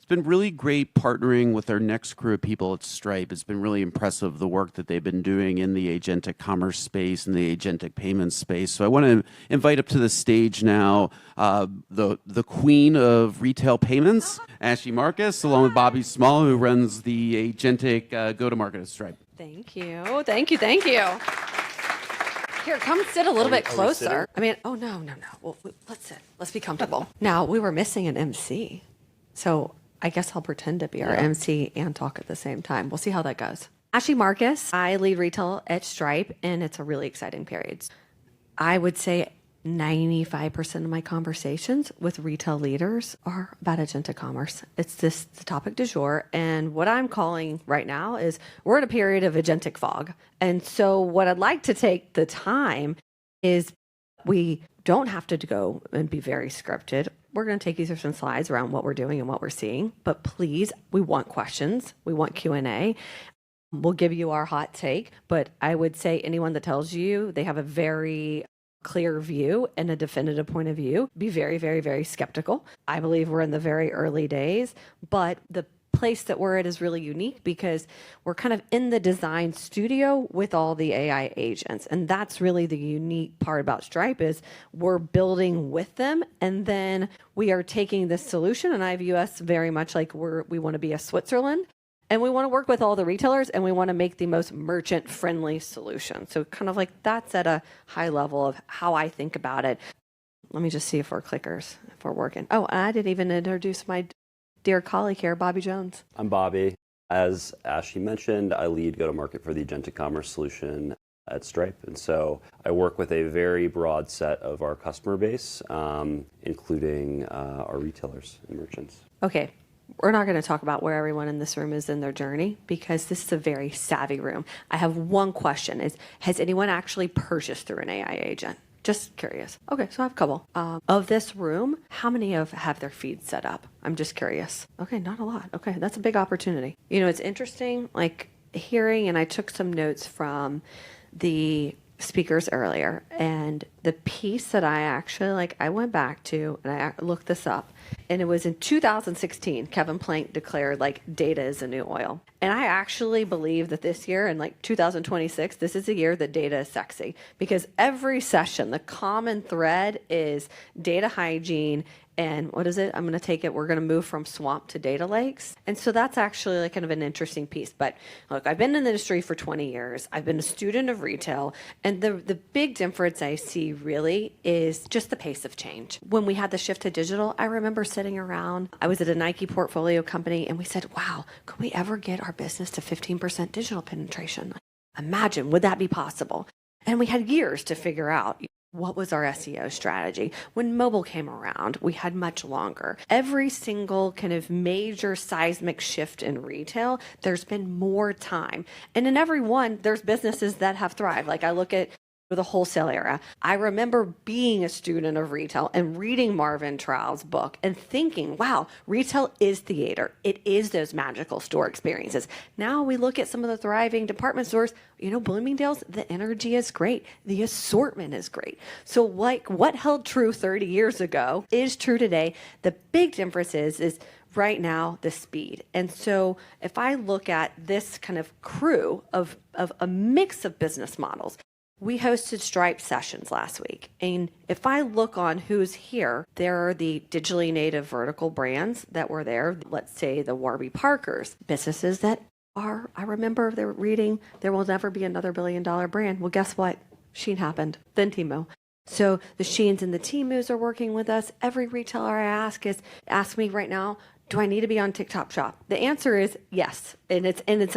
been really great partnering with our next crew of people at Stripe. It's been really impressive, the work that they've been doing in the agentic commerce space and the agentic payments space. So I want to invite up to the stage now the queen of retail payments, Ashye Marcus, along with Bobby Small, who runs the agentic go-to-market at Stripe. Thank you. Thank you. Thank you. Here, come sit a little bit closer. I mean, oh, no. Well, let's sit. Let's be comfortable. Now, we were missing an MC. So I guess I'll pretend to be our MC and talk at the same time. We'll see how that goes. Ashye Marcus. I lead retail at Stripe, and it's a really exciting period. I would say 95% of my conversations with retail leaders are about agentic commerce. It's the topic du jour. And what I'm calling right now is we're in a period of agentic fog. And so what I'd like to take the time is we don't have to go and be very scripted. We're going to take you through some slides around what we're doing and what we're seeing. But please, we want questions. We want Q&A. We'll give you our hot take. But I would say anyone that tells you they have a very clear view and a definitive point of view, be very, very, very skeptical. I believe we're in the very early days, but the place that we're at is really unique because we're kind of in the design studio with all the AI agents. And that's really the unique part about Stripe is we're building with them. And then we are taking this solution, and I view us very much like we want to be a Switzerland. And we want to work with all the retailers, and we want to make the most merchant-friendly solution. So kind of like that's at a high level of how I think about it. Let me just see if we're clickers, if we're working. Oh, and I didn't even introduce my dear colleague here, Bobby Jones. I'm Bobby. As Ashye mentioned, I lead go-to-market for the agentic commerce solution at Stripe. And so I work with a very broad set of our customer base, including our retailers and merchants. Okay. We're not going to talk about where everyone in this room is in their journey because this is a very savvy room. I have one question has anyone actually purchased through an AI agent? Just curious. Okay, so I have a couple. Of this room, how many have their feeds set up? I'm just curious. Okay, not a lot. Okay, that's a big opportunity. You know, it's interesting, like hearing, and I took some notes from the speakers earlier, and the piece that I actually, I went back to, and I looked this up, and it was in 2016, Kevin Plank declared, data is the new oil. And I actually believe that this year, in 2026, this is a year that data is sexy. Because every session, the common thread is data hygiene, and what is it? I'm going to take it, we're going to move from swamp to data lakes. And so that's actually kind of an interesting piece. But look, I've been in the industry for 20 years. I've been a student of retail. And the big difference I see really is just the pace of change. When we had the shift to digital, I remember sitting around, I was at a Nike portfolio company, and we said, wow, could we ever get our business to 15% digital penetration? Imagine, would that be possible? And we had years to figure out what was our SEO strategy. When mobile came around, we had much longer. Every single kind of major seismic shift in retail, there's been more time. And in every one, there's businesses that have thrived. I look at the wholesale era. I remember being a student of retail and reading Marvin Trowell's book and thinking, wow, retail is theater. It is those magical store experiences. Now we look at some of the thriving department stores, Bloomingdale's, the energy is great. The assortment is great. So what held true 30 years ago is true today. The big difference is right now the speed. And so if I look at this kind of crew of a mix of business models, we hosted Stripe sessions last week. And if I look on who's here, there are the digitally native vertical brands that were there. Let's say the Warby Parkers, businesses that are, I remember they're reading, there will never be another $1 billion brand. Well, guess what? Shein happened, then Temu. So the Sheins and the Temus are working with us. Every retailer I ask me right now, do I need to be on TikTok Shop? The answer is yes. And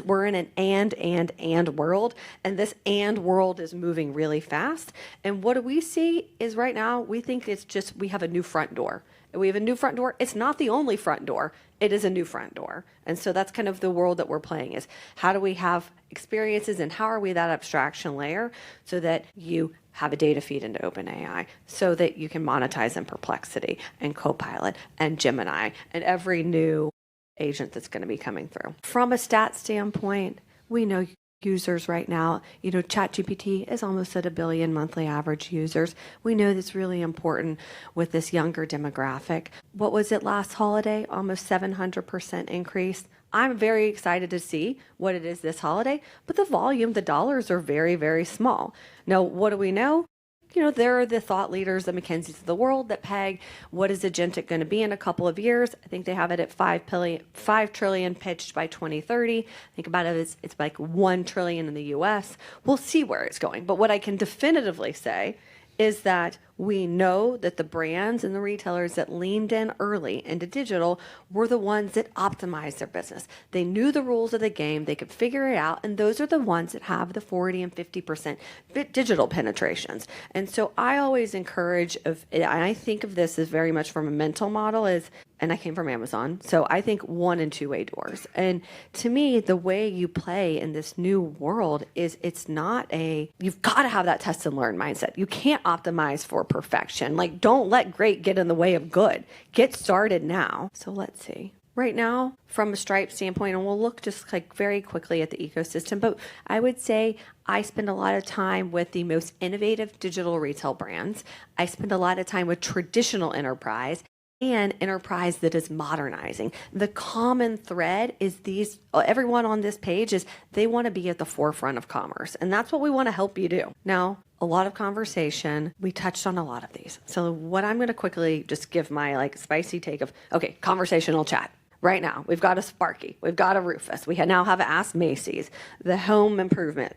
we're in an and world. And this and world is moving really fast. And what do we see is right now, we think it's just, we have a new front door. We have a new front door. It's not the only front door. It is a new front door. And so that's kind of the world that we're playing is how do we have experiences and how are we that abstraction layer so that you have a data feed into OpenAI so that you can monetize in Perplexity and Copilot and Gemini and every new agent that's going to be coming through. From a stat standpoint, we know users right now. ChatGPT is almost at 1 billion monthly average users. We know that's really important with this younger demographic. What was it last holiday? Almost 700% increase. I'm very excited to see what it is this holiday, but the volume, the dollars are very, very small. Now, what do we know? There are the thought leaders, the McKinseys of the world that peg what is Agentic going to be in a couple of years. I think they have it at 5 trillion pitched by 2030. Think about it, it's like 1 trillion in the US. We'll see where it's going. But what I can definitively say is that we know that the brands and the retailers that leaned in early into digital were the ones that optimized their business. They knew the rules of the game, they could figure it out, and those are the ones that have the 40 and 50% digital penetrations. And so I always encourage, and I think of this as very much from a mental model, and I came from Amazon, so I think 1 and 2 way doors. And to me, the way you play in this new world is you've got to have that test and learn mindset. You can't optimize for perfection. Like, don't let great get in the way of good. Get started now. So let's see. Right now, from a Stripe standpoint, and we'll look just like very quickly at the ecosystem, but I would say I spend a lot of time with the most innovative digital retail brands. I spend a lot of time with traditional enterprise and enterprise that is modernizing. The common thread is everyone on this page is they want to be at the forefront of commerce. And that's what we want to help you do. Now, a lot of conversation. We touched on a lot of these. So what I'm going to quickly just give my spicy take of, okay, conversational chat. Right now, we've got a Sparky. We've got a Rufus. We now have Ask Macy's. The home improvement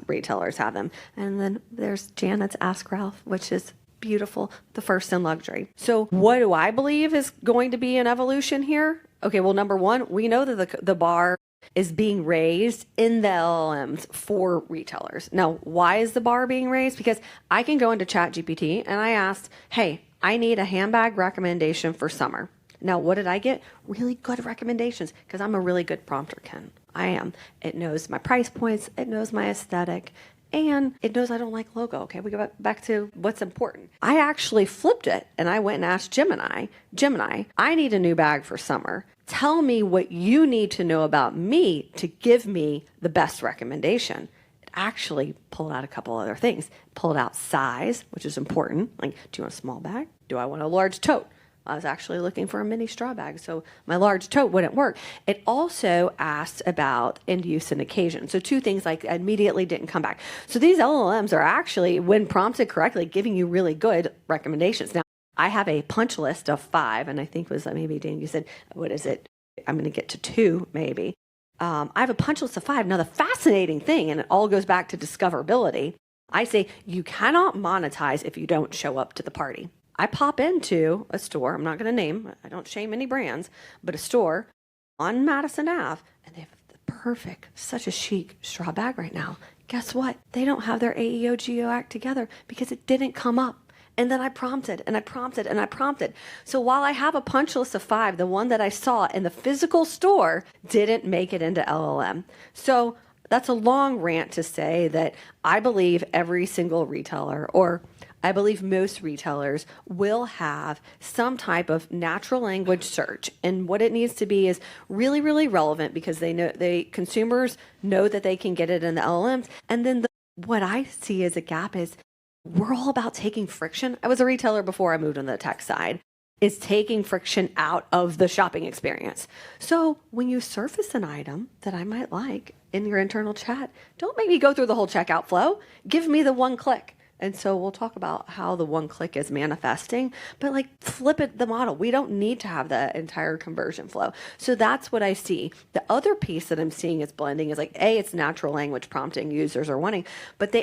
retailers have them. And then there's Janet's Ask Ralph, which is beautiful, the first in luxury. So what do I believe is going to be an evolution here? Okay, well, number one, we know that the bar is being raised in the LLMs for retailers. Now, why is the bar being raised? Because I can go into ChatGPT and I asked, hey, I need a handbag recommendation for summer. Now, what did I get? Really good recommendations because I'm a really good prompter, Ken. I am. It knows my price points. It knows my aesthetic. And it knows I don't like logo. Okay, we go back to what's important. I actually flipped it and I went and asked Gemini, I need a new bag for summer. Tell me what you need to know about me to give me the best recommendation. It actually pulled out a couple other things. Pulled out size, which is important. Like, do you want a small bag? Do I want a large tote? I was actually looking for a mini straw bag, so my large tote wouldn't work. It also asked about end use and occasion. So 2 things immediately didn't come back. So these LLMs are actually, when prompted correctly, giving you really good recommendations. Now, I have a punch list of 5, and I think was maybe, Dan, you said, what is it? I'm going to get to 2, maybe. I have a punch list of 5. Now, the fascinating thing, and it all goes back to discoverability, I say you cannot monetize if you don't show up to the party. I pop into a store, I'm not going to name, I don't shame any brands, but a store on Madison Ave, and they have the perfect, such a chic straw bag right now. Guess what? They don't have their AEO Geo Act together because it didn't come up. And then I prompted and I prompted and I prompted. So while I have a punch list of 5, the one that I saw in the physical store didn't make it into LLM. So that's a long rant to say that I believe every single retailer, or I believe most retailers, will have some type of natural language search. And what it needs to be is really, really relevant because consumers know that they can get it in the LLMs. And then what I see as a gap is we're all about taking friction. I was a retailer before I moved on the tech side. Is taking friction out of the shopping experience. So when you surface an item that I might like in your internal chat, don't make me go through the whole checkout flow. Give me the 1 click. And so we'll talk about how the 1 click is manifesting, but flip it the model. We don't need to have the entire conversion flow. So that's what I see. The other piece that I'm seeing is blending is it's natural language prompting users are wanting, but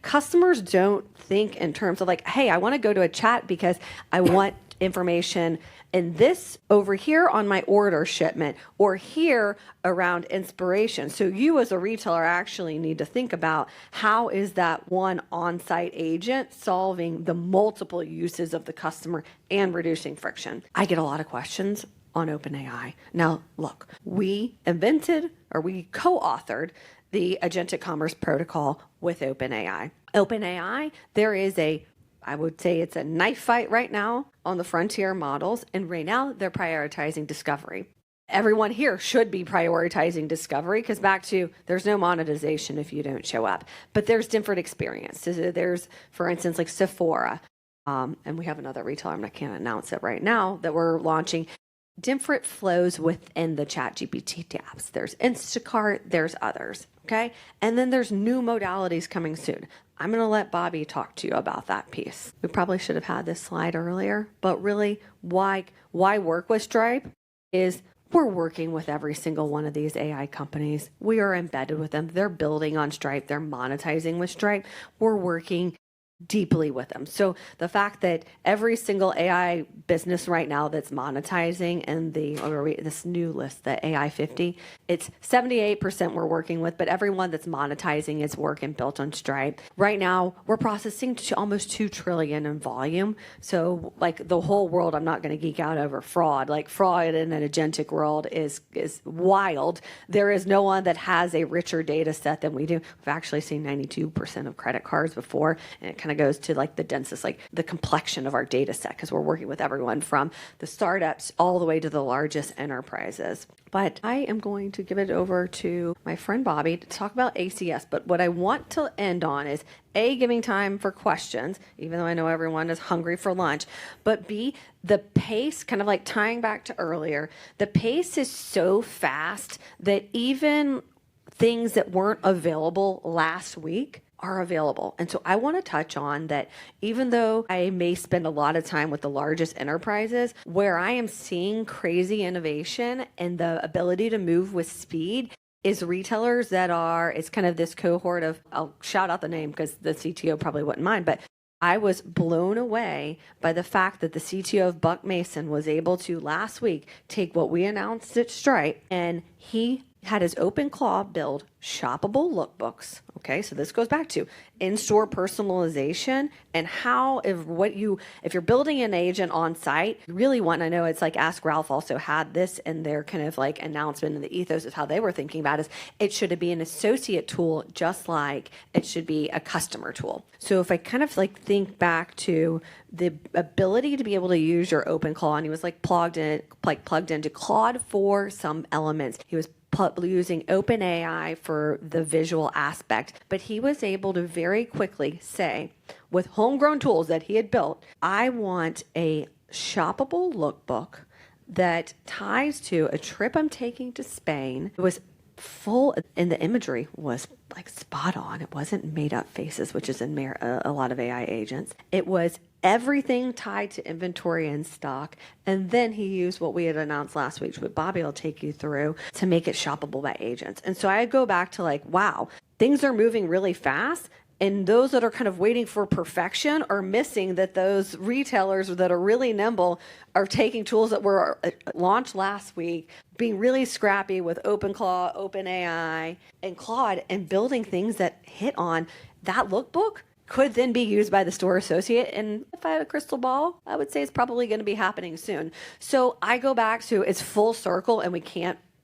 customers don't think in terms of hey, I want to go to a chat because I want information in this over here on my order shipment or here around inspiration. So you as a retailer actually need to think about how is that one on-site agent solving the multiple uses of the customer and reducing friction. I get a lot of questions on OpenAI. Now, look, we invented or we co-authored the Agentic Commerce Protocol with OpenAI. OpenAI, I would say it's a knife fight right now on the frontier models, and right now they're prioritizing discovery. everyone here should be prioritizing discovery, because back to, there's no monetization if you don't show up. But there's different experiences. There's, for instance, like Sephora. And we have another retailer, I can't announce it right now, that we're launching different flows within the ChatGPT tabs. There's Instacart, there's others, okay? And then there's new modalities coming soon. I'm going to let Bobby talk to you about that piece. We probably should have had this slide earlier, but really, why work with Stripe is we're working with every single one of these AI companies. We are embedded with them. They're building on Stripe. They're monetizing with Stripe. We're working deeply with them. So the fact that every single AI business right now that's monetizing and this new list, the AI 50, it's 78% we're working with, but everyone that's monetizing is working built on Stripe. Right now, we're processing to almost 2 trillion in volume. So like the whole world, I'm not going to geek out over fraud. Like fraud in an agentic world is wild. There is no one that has a richer data set than we do. We've actually seen 92% of credit cards before, and it kind of goes to like the densest, like the complexion of our data set, because we're working with everyone from the startups all the way to the largest enterprises. But I am going to give it over to my friend Bobby to talk about ACS. But what I want to end on is A, giving time for questions, even though I know everyone is hungry for lunch, but B, the pace, kind of like tying back to earlier, the pace is so fast that even things that weren't available last week are available. And so I want to touch on that, even though I may spend a lot of time with the largest enterprises, where I am seeing crazy innovation and the ability to move with speed is retailers that are, it's kind of this cohort of, I'll shout out the name because the CTO probably wouldn't mind, but I was blown away by the fact that the CTO of Buck Mason was able to last week take what we announced at Stripe, and he had his OpenClaw build shoppable lookbooks. Okay, so this goes back to in-store personalization and how if you're building an agent on site, you really want to know. It's like Ask Ralph also had this in their kind of like announcement, and the ethos of how they were thinking about is it should be an associate tool just like it should be a customer tool. So if I kind of like think back to the ability to be able to use your OpenClaw, and he was like plugged into Claude for some elements. He was using OpenAI for the visual aspect, but he was able to very quickly say, with homegrown tools that he had built, I want a shoppable lookbook that ties to a trip I'm taking to Spain. It was full, and the imagery was like spot on. It wasn't made up faces, which is in a lot of AI agents. It was everything tied to inventory and stock. And then he used what we had announced last week, which Bobby will take you through, to make it shoppable by agents. And so I go back to like, wow, things are moving really fast. And those that are kind of waiting for perfection are missing that those retailers that are really nimble are taking tools that were launched last week, being really scrappy with OpenClaw, OpenAI, and Claude, and building things that hit on that lookbook could then be used by the store associate. And if I had a crystal ball, I would say it's probably going to be happening soon. So I go back to it's full circle, and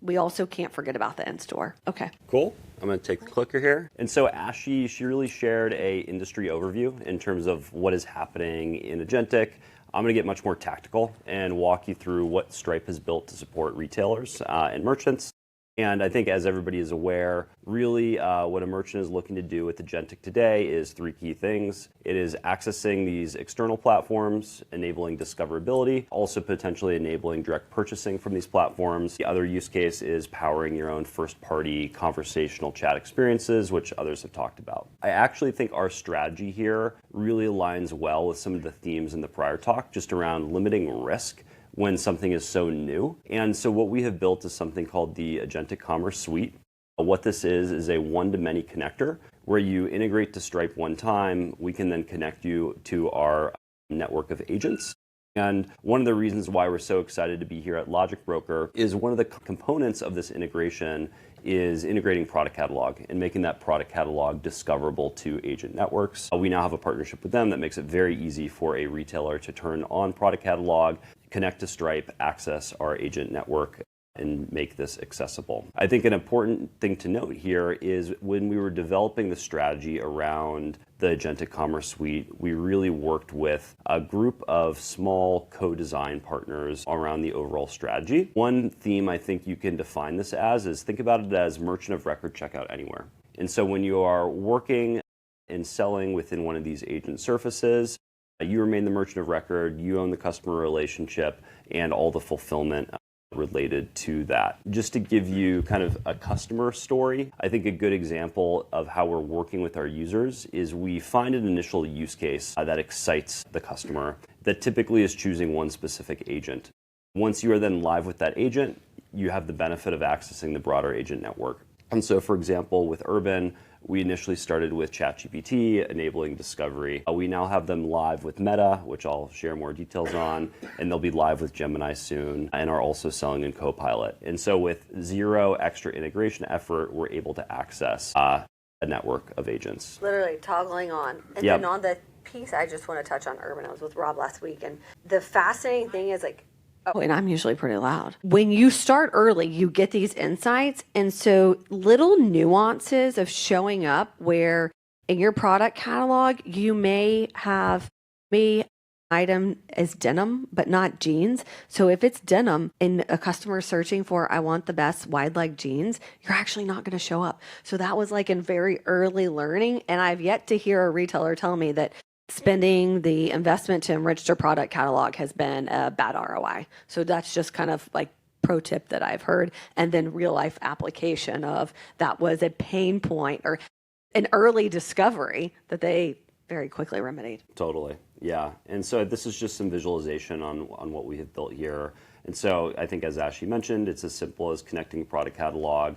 we also can't forget about the in-store. Okay. Cool. I'm going to take the clicker here. And so Ashye, she really shared a industry overview in terms of what is happening in Agentic. I'm going to get much more tactical and walk you through what Stripe has built to support retailers and merchants. And I think, as everybody is aware, really what a merchant is looking to do with Agentic today is 3 key things. It is accessing these external platforms, enabling discoverability, also potentially enabling direct purchasing from these platforms. The other use case is powering your own first-party conversational chat experiences, which others have talked about. I actually think our strategy here really aligns well with some of the themes in the prior talk, just around limiting risk when something is so new. And so what we have built is something called the Agentic Commerce Suite. What this is a one-to-many connector where you integrate to Stripe one time. We can then connect you to our network of agents. And one of the reasons why we're so excited to be here at Logicbroker is one of the components of this integration is integrating product catalog and making that product catalog discoverable to agent networks. We now have a partnership with them that makes it very easy for a retailer to turn on product catalog, connect to Stripe, access our agent network, and make this accessible. I think an important thing to note here is when we were developing the strategy around the Agentic Commerce Suite, we really worked with a group of small co-design partners around the overall strategy. One theme I think you can define this as is think about it as merchant of record checkout anywhere. And so when you are working and selling within one of these agent surfaces, you remain the merchant of record, you own the customer relationship, and all the fulfillment related to that. Just to give you kind of a customer story, I think a good example of how we're working with our users is we find an initial use case that excites the customer that typically is choosing one specific agent. Once you are then live with that agent, you have the benefit of accessing the broader agent network. And so, for example, with Urban, we initially started with ChatGPT, enabling discovery. We now have them live with Meta, which I'll share more details on, and they'll be live with Gemini soon, and are also selling in Copilot. And so with zero extra integration effort, we're able to access a network of agents. Literally toggling on. And Yep. then on the piece, I just want to touch on Urban. I was with Rob last week, and the fascinating thing is like, oh, and I'm usually pretty loud. When you start early, you get these insights. And so little nuances of showing up where in your product catalog, you may have item as denim, but not jeans. So if it's denim and a customer is searching for, I want the best wide leg jeans, you're actually not going to show up. So that was like in very early learning. And I've yet to hear a retailer tell me that spending the investment to enrich their product catalog has been a bad ROI. So that's just kind of like pro tip that I've heard. And then real life application of that was a pain point or an early discovery that they very quickly remedied. Totally. Yeah. And so this is just some visualization on what we have built here. And so I think, as Ashye mentioned, it's as simple as connecting a product catalog.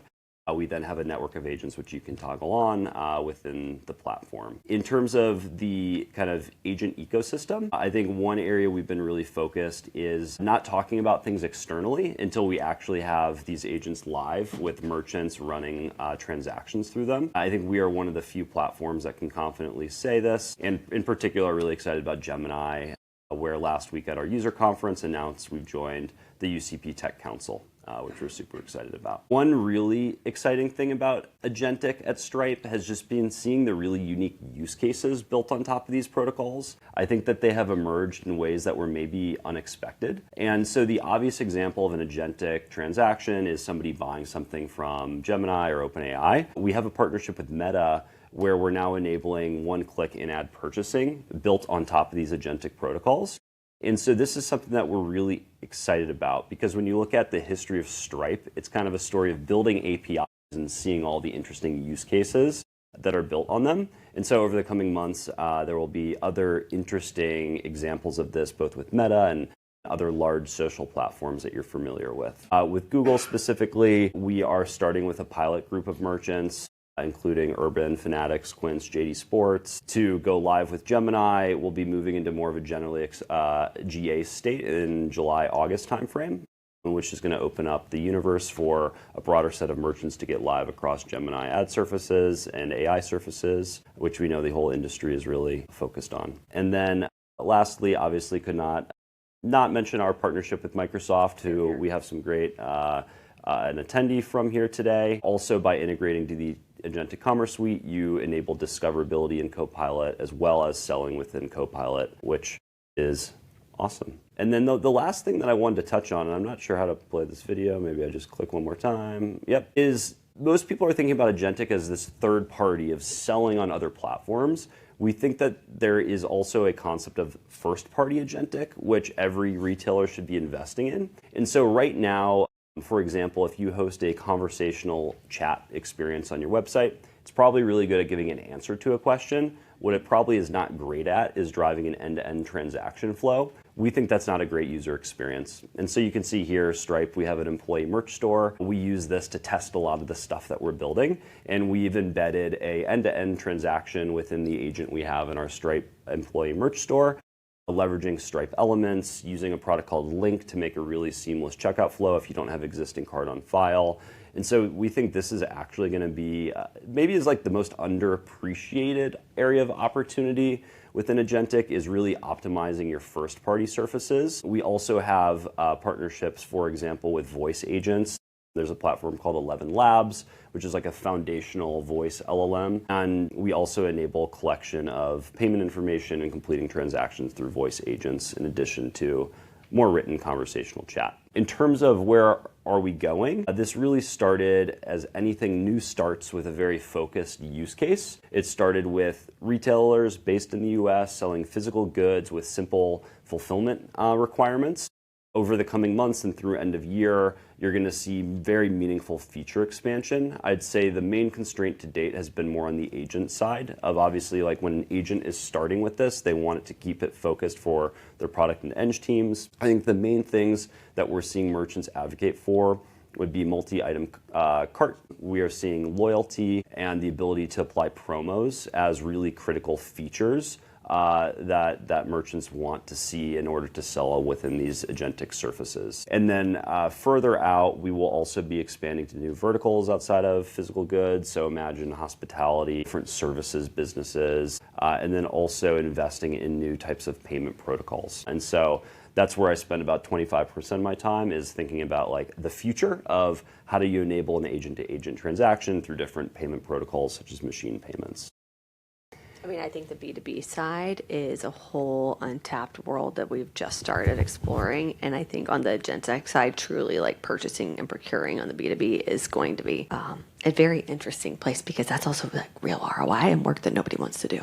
We then have a network of agents which you can toggle on within the platform. In terms of the kind of agent ecosystem, I think one area we've been really focused is not talking about things externally until we actually have these agents live with merchants running transactions through them. I think we are one of the few platforms that can confidently say this, and in particular, really excited about Gemini, where last week at our user conference announced we've joined the UCP Tech Council. Which we're super excited about. One really exciting thing about Agentic at Stripe has just been seeing the really unique use cases built on top of these protocols. I think that they have emerged in ways that were maybe unexpected. And so the obvious example of an Agentic transaction is somebody buying something from Gemini or OpenAI. We have a partnership with Meta where we're now enabling one-click in-app purchasing built on top of these Agentic protocols. And so this is something that we're really excited about because when you look at the history of Stripe, it's kind of a story of building APIs and seeing all the interesting use cases that are built on them. And so over the coming months, there will be other interesting examples of this, both with Meta and other large social platforms that you're familiar with. With Google specifically, we are starting with a pilot group of merchants, including Urban, Fanatics, Quince, JD Sports, to go live with Gemini. We'll be moving into more of a generally GA state in July, August timeframe, which is going to open up the universe for a broader set of merchants to get live across Gemini ad surfaces and AI surfaces, which we know the whole industry is really focused on. And then lastly, obviously could not mention our partnership with Microsoft, who we have some great an attendee from here today. Also, by integrating to the Agentic Commerce Suite, you enable discoverability in Copilot as well as selling within Copilot, which is awesome. And then the last thing that I wanted to touch on, and I'm not sure how to play this video, maybe I just click one more time. Yep, is most people are thinking about Agentic as this third party of selling on other platforms. We think that there is also a concept of first party Agentic, which every retailer should be investing in. And so right now, for example, if you host a conversational chat experience on your website, it's probably really good at giving an answer to a question. What it probably is not great at is driving an end-to-end transaction flow. We think that's not a great user experience. And so you can see here, Stripe, we have an employee merch store. We use this to test a lot of the stuff that we're building. And we've embedded a end-to-end transaction within the agent we have in our Stripe employee merch store, leveraging Stripe elements, using a product called Link to make a really seamless checkout flow if you don't have existing card on file. And so we think this is actually going to be maybe is like the most underappreciated area of opportunity within Agentic is really optimizing your first-party surfaces. We also have partnerships, for example, with voice agents. There's a platform called 11 Labs, which is like a foundational voice LLM. And we also enable collection of payment information and completing transactions through voice agents, in addition to more written conversational chat. In terms of where are we going, this really started as anything new starts with a very focused use case. It started with retailers based in the US selling physical goods with simple fulfillment requirements. Over the coming months and through end of year, you're going to see very meaningful feature expansion. I'd say the main constraint to date has been more on the agent side of, obviously, like when an agent is starting with this, they want it to keep it focused for their product and eng teams. I think the main things that we're seeing merchants advocate for would be multi-item cart. We are seeing loyalty and the ability to apply promos as really critical features that merchants want to see in order to sell within these agentic surfaces. And then further out, we will also be expanding to new verticals outside of physical goods. So imagine hospitality, different services businesses, and then also investing in new types of payment protocols. And so that's where I spend about 25% of my time, is thinking about like the future of how do you enable an agent-to-agent transaction through different payment protocols such as machine payments. I mean, I think the B2B side is a whole untapped world that we've just started exploring. And I think on the Agentic side, truly like purchasing and procuring on the B2B is going to be a very interesting place, because that's also like real ROI and work that nobody wants to do.